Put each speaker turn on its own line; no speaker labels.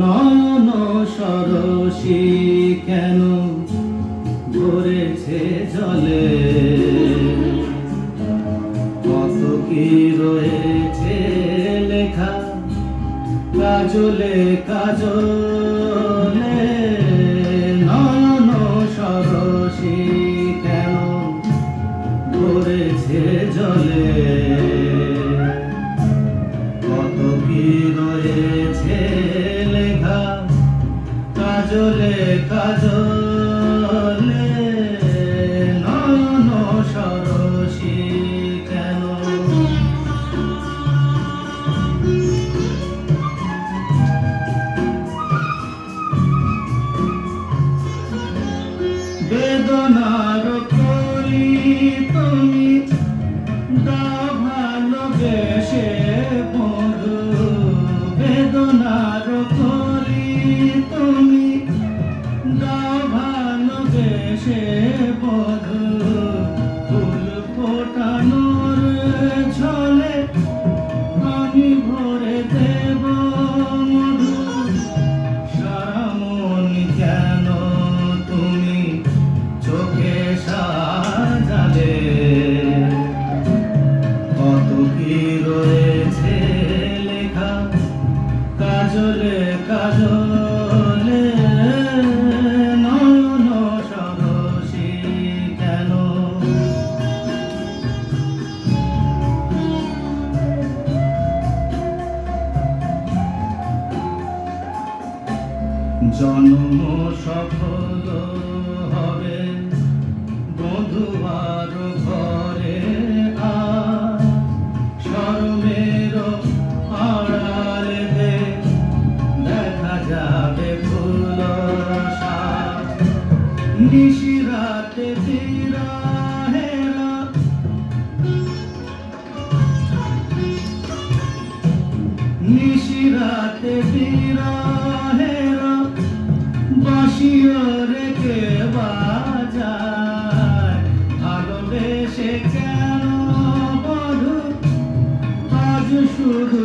নয়ন সরসী কেন ভরেছে জলে, কত কি রয়েছে লেখা কাজলে কাজলে। নয়ন সরসী কেন ভরেছে জলে, কত কি রয়েছে লেখা কাজলে কাজলে। নয়ন সরসী কেন। বেদনার কলি তুমি দাও ভালোবেসে বধূ, বেদনার কলি তুমি দাও ভালোবেসে বধূ। ফুল ফোটানোর ছলে আমি ভরে দেব মধু। সারা মন কেন তুমি চোখে সাজালে, কত কি রয়েছে লেখা কাজলে কাজলে। নয়ন সরসী কেন। জন্ম সফল হবে বধুয়ার ঘরে, আর শরমের আড়ালে দেখা যাবে ফুল সাজ। নিশিরাতে বিরহেরা নিশিরাতে বিরহেরা বাঁশিও রেখে বাজায়। ভালোবেসে কেন বধূ আজ শুধু